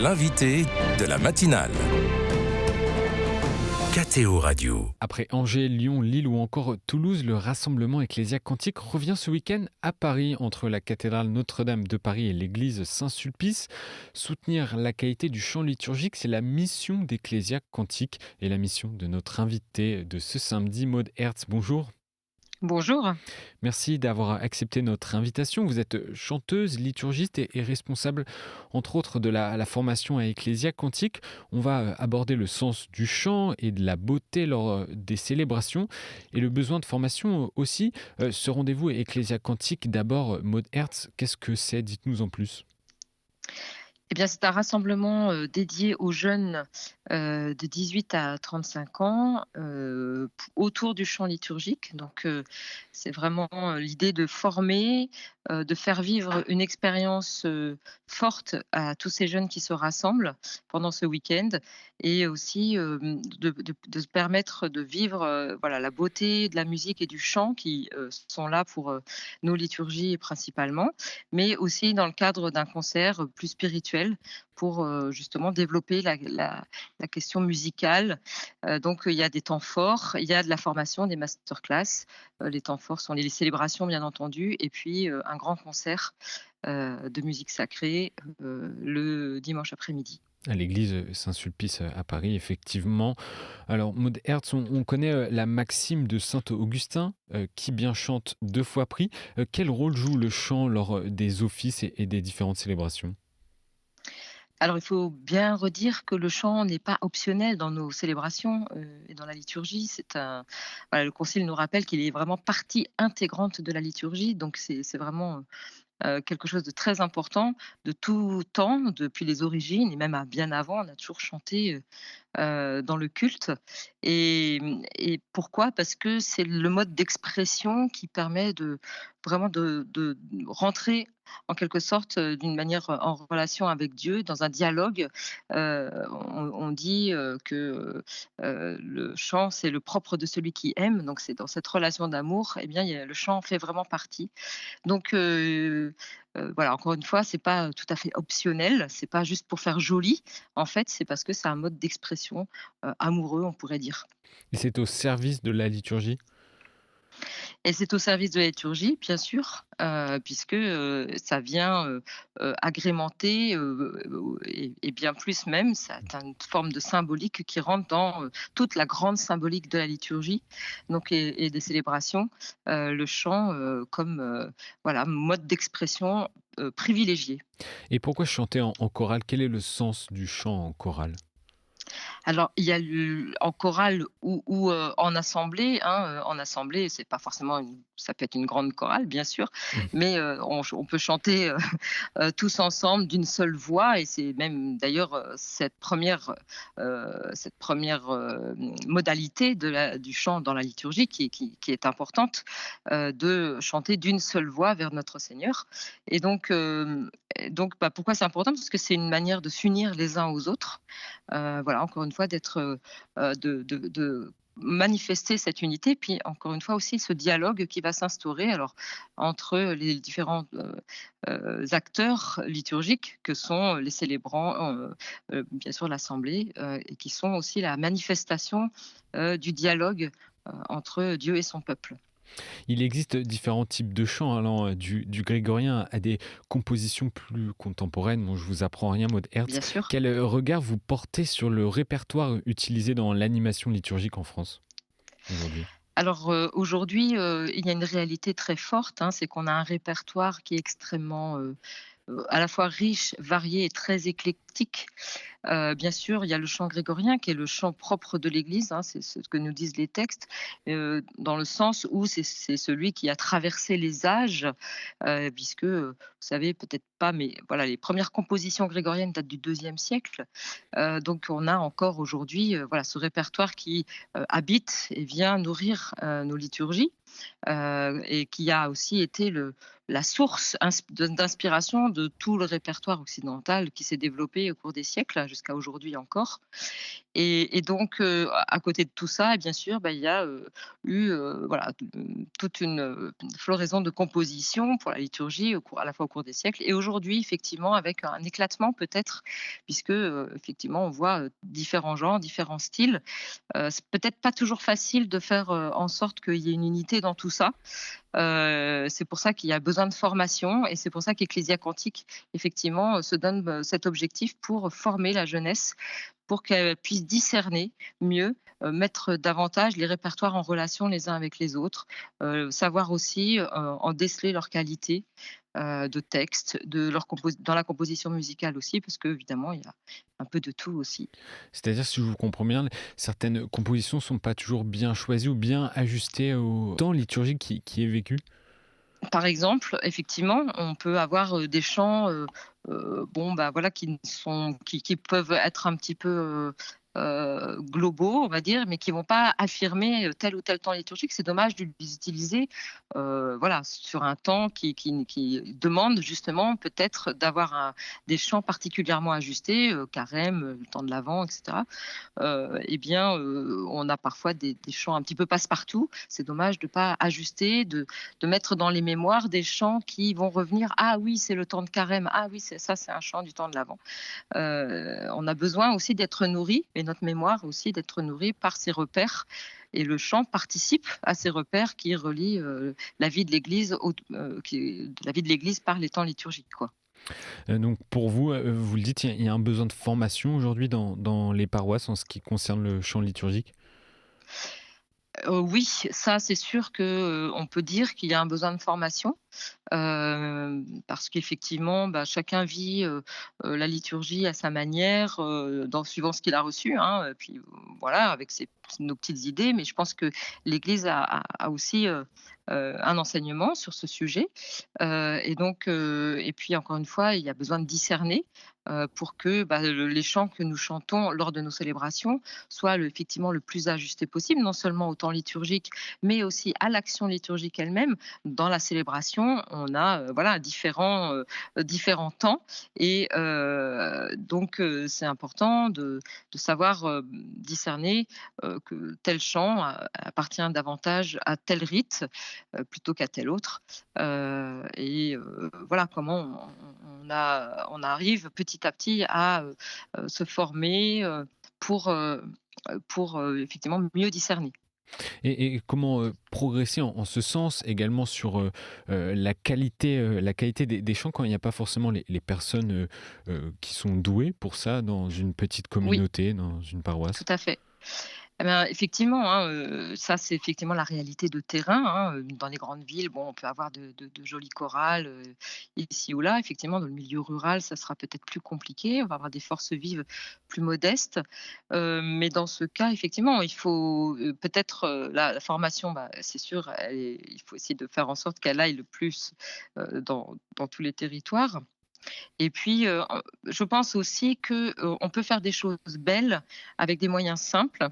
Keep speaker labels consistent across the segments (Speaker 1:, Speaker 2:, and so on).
Speaker 1: l'invité de la matinale. KTO Radio.
Speaker 2: Après Angers, Lyon, Lille ou encore Toulouse, le rassemblement ecclésiaque quantique revient ce week-end à Paris entre la cathédrale Notre-Dame de Paris et l'église Saint-Sulpice. Soutenir la qualité du chant liturgique, c'est la mission d'Ecclésiaque quantique et la mission de notre invité de ce samedi, Maud Hertz. Bonjour.
Speaker 3: Bonjour.
Speaker 2: Merci d'avoir accepté notre invitation. Vous êtes chanteuse, liturgiste et responsable, entre autres, de la formation à Ecclésiaque quantique. On va aborder le sens du chant et de la beauté lors des célébrations et le besoin de formation aussi. Ce rendez-vous Ecclésiaque quantique, d'abord, Maud Hertz, qu'est-ce que c'est ? Dites-nous en plus.
Speaker 3: Eh bien, c'est un rassemblement dédié aux jeunes de 18 à 35 ans autour du chant liturgique. Donc, c'est vraiment l'idée de former, de faire vivre une expérience forte à tous ces jeunes qui se rassemblent pendant ce week-end et aussi de se permettre de vivre voilà, la beauté de la musique et du chant qui sont là pour nos liturgies principalement, mais aussi dans le cadre d'un concert plus spirituel pour justement développer la question musicale. Donc il y a des temps forts, il y a de la formation, des masterclass. Les temps forts sont les célébrations bien entendu et puis un grand concert de musique sacrée le dimanche après-midi.
Speaker 2: À l'église Saint-Sulpice à Paris, effectivement. Alors, Maud Hertz, on connaît la maxime de saint Augustin, qui bien chante deux fois prie. Quel rôle joue le chant lors des offices et des différentes célébrations ?
Speaker 3: Alors, il faut bien redire que le chant n'est pas optionnel dans nos célébrations et dans la liturgie. Voilà, le Concile nous rappelle qu'il est vraiment partie intégrante de la liturgie, donc c'est vraiment quelque chose de très important. De tout temps, depuis les origines et même bien avant, on a toujours chanté dans le culte. Et pourquoi ? Parce que c'est le mode d'expression qui permet vraiment de rentrer en quelque sorte d'une manière en relation avec Dieu, dans un dialogue. On dit que le chant, c'est le propre de celui qui aime, donc c'est dans cette relation d'amour, eh bien, le chant fait vraiment partie. Donc voilà, encore une fois, c'est pas tout à fait optionnel, c'est pas juste pour faire joli. En fait, c'est parce que c'est un mode d'expression amoureux, on pourrait dire.
Speaker 2: Et c'est au service de la liturgie ?
Speaker 3: Et c'est au service de la liturgie, bien sûr, puisque ça vient agrémenter et bien plus même, ça a une forme de symbolique qui rentre dans toute la grande symbolique de la liturgie, donc et des célébrations, le chant comme voilà, mode d'expression privilégié.
Speaker 2: Et pourquoi chanter en chorale ? Quel est le sens du chant en chorale ?
Speaker 3: Alors, il y a en chorale ou en assemblée, hein, en assemblée, c'est pas forcément ça peut être une grande chorale, bien sûr, mais on peut chanter tous ensemble d'une seule voix et c'est même d'ailleurs cette première modalité du chant dans la liturgie qui est importante, de chanter d'une seule voix vers notre Seigneur. Et donc pourquoi c'est important ? Parce que c'est une manière de s'unir les uns aux autres. Voilà, encore une fois, de manifester cette unité, puis encore une fois aussi ce dialogue qui va s'instaurer alors entre les différents acteurs liturgiques que sont les célébrants, bien sûr l'assemblée, et qui sont aussi la manifestation du dialogue entre Dieu et son peuple.
Speaker 2: Il existe différents types de chants, allant du grégorien à des compositions plus contemporaines. Bon, je vous apprends rien, Maud Hertz.
Speaker 3: Bien sûr.
Speaker 2: Quel regard vous portez sur le répertoire utilisé dans l'animation liturgique en France aujourd'hui ?
Speaker 3: Alors aujourd'hui, il y a une réalité très forte, hein, c'est qu'on a un répertoire qui est extrêmement à la fois riche, varié et très éclectique. Bien sûr, il y a le chant grégorien qui est le chant propre de l'Église, hein, c'est ce que nous disent les textes, dans le sens où c'est celui qui a traversé les âges, puisque, vous savez peut-être pas, mais voilà, les premières compositions grégoriennes datent du IIe siècle. Donc on a encore aujourd'hui voilà, ce répertoire qui habite et vient nourrir nos liturgies. et qui a aussi été la source d'inspiration de tout le répertoire occidental qui s'est développé au cours des siècles jusqu'à aujourd'hui encore. Et donc, à côté de tout ça, et bien sûr, il y a, eu, voilà, toute une, floraison de compositions pour la liturgie à la fois au cours des siècles et aujourd'hui, effectivement, avec un éclatement peut-être, puisque, effectivement, on voit, différents genres, différents styles. C'est peut-être pas toujours facile de faire, en sorte qu'il y ait une unité dans tout ça. C'est pour ça qu'il y a besoin de formation et c'est pour ça qu'Ecclésia Cantique, effectivement, se donne, cet objectif pour former la jeunesse, pour qu'elle puisse discerner mieux, mettre davantage les répertoires en relation les uns avec les autres, savoir aussi, en déceler leur qualité, de texte, dans la composition musicale aussi, parce qu'évidemment, il y a un peu de tout aussi.
Speaker 2: C'est-à-dire, si je vous comprends bien, certaines compositions sont pas toujours bien choisies ou bien ajustées au temps liturgique qui est vécu?
Speaker 3: Par exemple, effectivement, on peut avoir, des chants, bon, voilà, qui peuvent être un petit peu, globaux, on va dire, mais qui vont pas affirmer, tel ou tel temps liturgique. C'est dommage de les utiliser, voilà, sur un temps qui demande justement peut-être d'avoir des chants particulièrement ajustés, carême, le temps de l'Avent et cetera. Eh bien, on a parfois des chants un petit peu passe-partout. C'est dommage de pas ajuster, de mettre dans les mémoires des chants qui vont revenir: «Ah oui, c'est le temps de carême. Ah oui, c'est un chant du temps de l'Avent». On a besoin aussi d'être nourri et notre mémoire aussi d'être nourrie par ces repères et le chant participe à ces repères qui relient, la vie de l'Église la vie de l'Église par les temps liturgiques, quoi.
Speaker 2: Donc pour vous, vous le dites, il y a un besoin de formation aujourd'hui dans les paroisses en ce qui concerne le chant liturgique?
Speaker 3: Oui, ça c'est sûr que, on peut dire qu'il y a un besoin de formation. Parce qu'effectivement, chacun vit, la liturgie à sa manière, suivant ce qu'il a reçu, hein, puis, voilà, avec nos petites idées. Mais je pense que l'Église a aussi, un enseignement sur ce sujet, et donc, et puis encore une fois, il y a besoin de discerner, pour que, les chants que nous chantons lors de nos célébrations soient effectivement le plus ajustés possible, non seulement au temps liturgique, mais aussi à l'action liturgique elle-même. Dans la célébration, on a, voilà, différents temps et donc c'est important de savoir, discerner, que tel chant appartient davantage à tel rite, plutôt qu'à tel autre, et voilà comment on arrive petit à petit à, se former, pour, effectivement mieux discerner.
Speaker 2: Et comment, progresser en ce sens également sur, la qualité des chants quand il n'y a pas forcément les personnes, qui sont douées pour ça dans une petite
Speaker 3: Oui,
Speaker 2: communauté, dans une
Speaker 3: tout
Speaker 2: paroisse?
Speaker 3: à fait. Eh ben, effectivement, hein, ça, c'est effectivement la réalité de terrain, hein, dans les grandes villes, bon, on peut avoir de jolies chorales, ici ou là. Effectivement, dans le milieu rural, ça sera peut-être plus compliqué. On va avoir des forces vives plus modestes. Mais dans ce cas, effectivement, il faut, peut-être, la formation, c'est sûr, il faut essayer de faire en sorte qu'elle aille le plus, dans tous les territoires. Et puis, je pense aussi que, on peut faire des choses belles avec des moyens simples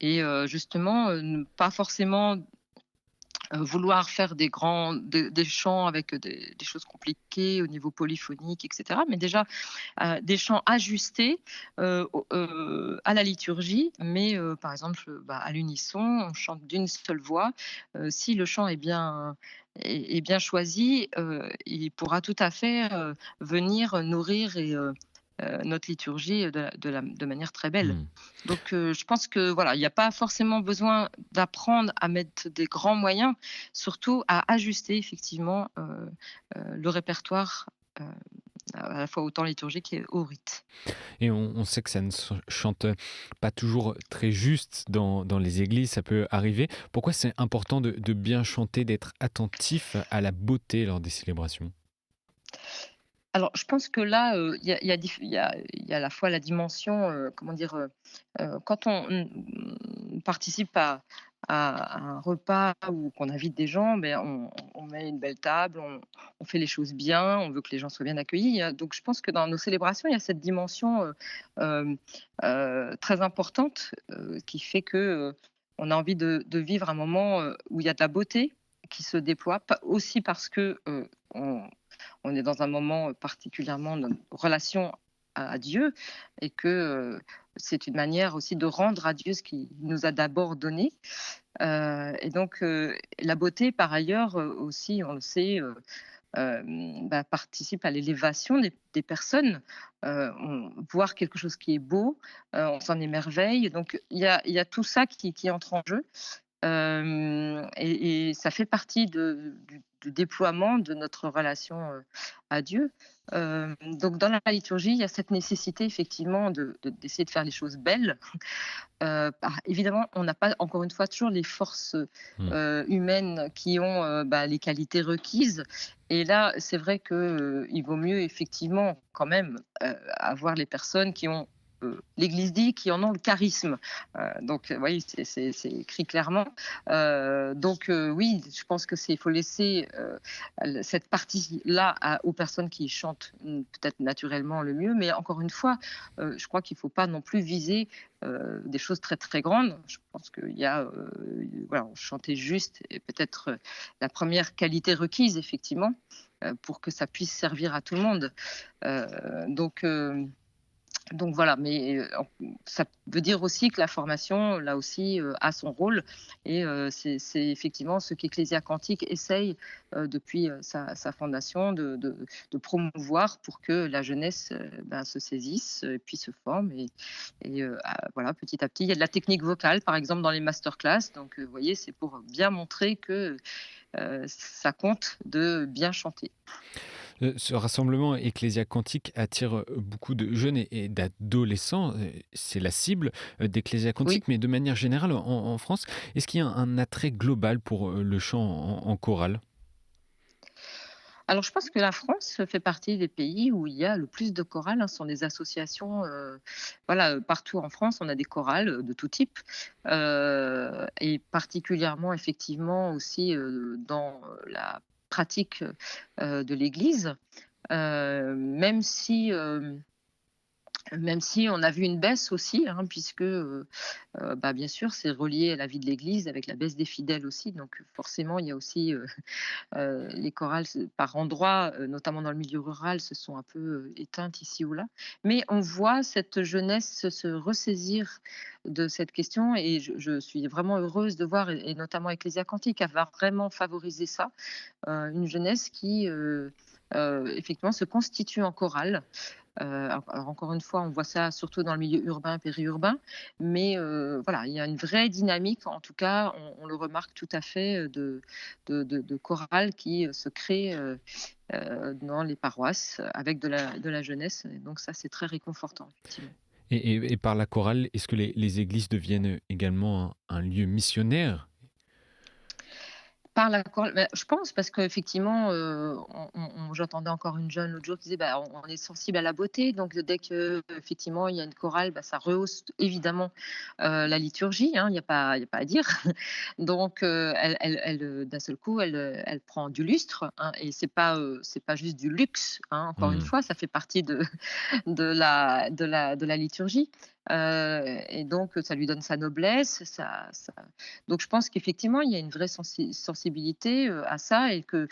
Speaker 3: et justement, ne pas forcément, vouloir faire des chants avec, des choses compliquées au niveau polyphonique et cetera. Mais déjà, des chants ajustés, à la liturgie, mais par exemple, à l'unisson, on chante d'une seule voix. Si le chant est bien choisi, il pourra tout à fait, venir nourrir notre liturgie de manière très belle.
Speaker 2: Mmh.
Speaker 3: Donc je pense que voilà, il n'y a pas forcément besoin d'apprendre à mettre des grands moyens, surtout à ajuster effectivement, le répertoire, heu, à la fois au temps liturgique et au rite.
Speaker 2: Et on sait que ça ne se chante pas toujours très juste dans les églises, ça peut arriver. Pourquoi c'est important de bien chanter, d'être attentif à la beauté lors des célébrations?
Speaker 3: Alors, je pense que là, il y a à la fois la dimension, comment dire? Quand on participe à un repas ou qu'on invite des gens, on met une belle table, on fait les choses bien, on veut que les gens soient bien accueillis, hein. Donc je pense que dans nos célébrations, il y a cette dimension, hem, très importante, qui fait que, on a envie de vivre un moment, où il y a de la beauté, qui se déploie, aussi parce que on est dans un moment particulièrement de relation à Dieu et que c'est une manière aussi de rendre à Dieu ce qu'il nous a d'abord donné. Et donc, la beauté, par ailleurs, aussi, on le sait, participe à l'élévation des personnes. Voir quelque chose qui est beau, on s'en émerveille. Donc, il y a tout ça qui entre en jeu. Et ça fait partie du déploiement de notre relation à Dieu. Donc, dans la liturgie, il y a cette nécessité effectivement d'essayer de faire les choses belles. Évidemment, on n'a pas, encore une fois, toujours les forces
Speaker 2: Mmh.
Speaker 3: humaines qui ont les qualités requises. Et là, c'est vrai qu'il vaut mieux effectivement quand même avoir les personnes qui ont, l'Église dit, qui en ont le charisme. Donc, oui, c'est écrit clairement. Oui, je pense que il faut laisser cette partie-là aux personnes qui chantent peut-être naturellement le mieux. Mais encore une fois, je crois qu'il ne faut pas non plus viser des choses très très grandes. Je pense qu'il y a, voilà, chanter juste et peut-être la première qualité requise effectivement pour que ça puisse servir à tout le monde. Euh, donc, euh, donc voilà, mais ça veut dire aussi que la formation, là aussi, a son rôle. Et c'est effectivement ce qu'Ecclésia Cantique essaye depuis sa fondation de promouvoir pour que la jeunesse se saisisse et puis se forme. Voilà, petit à petit, il y a de la technique vocale, par exemple, dans les masterclass. Donc, vous voyez, c'est pour bien montrer que ça compte de bien chanter.
Speaker 2: Ce rassemblement Ecclésia Cantique attire beaucoup de jeunes et d'adolescents. C'est la cible d'Ecclésia
Speaker 3: Oui.
Speaker 2: Cantique, mais de manière générale, en France, est-ce qu'il y a un attrait global pour le chant en chorale?
Speaker 3: Alors, je pense que la France fait partie des pays où il y a le plus de chorales, hein. Ce sont des associations, voilà, partout en France, on a des chorales de tout type, et particulièrement effectivement aussi, dans la pratique, de l'Église, même si, même si on a vu une baisse aussi, hein, puisque, bien sûr, c'est relié à la vie de l'Église avec la baisse des fidèles aussi. Donc forcément, il y a aussi, les chorales par endroits, notamment dans le milieu rural, se sont un peu éteintes ici ou là. Mais on voit cette jeunesse se ressaisir de cette question et je suis vraiment heureuse de voir, et notamment Ecclésia Cantique, va vraiment favoriser ça. Une jeunesse qui, effectivement, se constitue en chorale. Alors encore une fois, on voit ça surtout dans le milieu urbain, périurbain, mais voilà, il y a une vraie dynamique, en tout cas, on le remarque tout à fait, de chorale qui se crée dans les paroisses avec de la jeunesse. Et donc ça, c'est très réconfortant, effectivement.
Speaker 2: Et par la chorale, est-ce que les églises deviennent également un lieu missionnaire?
Speaker 3: Par la chorale, je pense parce qu'effectivement, j'entendais encore une jeune l'autre jour qui disait: on est sensible à la beauté, donc dès qu'effectivement il y a une chorale, ça rehausse évidemment, la liturgie, hein, il y a pas à dire. Donc d'un seul coup, elle prend du lustre, hein, et c'est pas juste du luxe, hein, encore une
Speaker 2: Mmh.
Speaker 3: fois, ça fait partie de la liturgie, et donc ça lui donne sa noblesse, donc je pense qu'effectivement, il y a une vraie sensibilité, à ça et que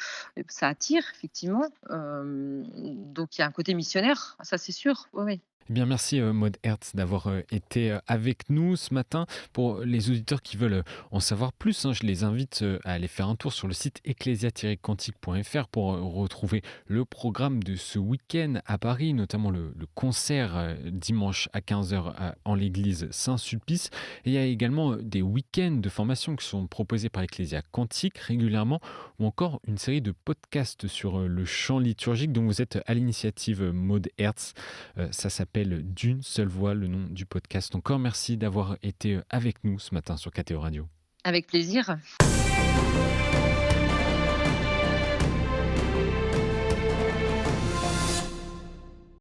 Speaker 3: ça attire effectivement, donc il y a un côté missionnaire, ça c'est sûr, oui, oui.
Speaker 2: Eh bien, merci Maud Hertz d'avoir été avec nous ce matin. Pour les auditeurs qui veulent en savoir plus, hein, je les invite à aller faire un tour sur le site ecclesia-cantique.fr pour retrouver le programme de ce week-end à Paris, notamment le concert dimanche à 15h en l'église Saint-Sulpice. Et il y a également des week-ends de formation qui sont proposés par Ecclesia Cantique régulièrement, ou encore une série de podcasts sur le chant liturgique dont vous êtes à l'initiative, Maud Hertz. Ça s'appelle D'une seule voix, le nom du podcast. Encore merci d'avoir été avec nous ce matin sur KTO Radio.
Speaker 3: Avec plaisir.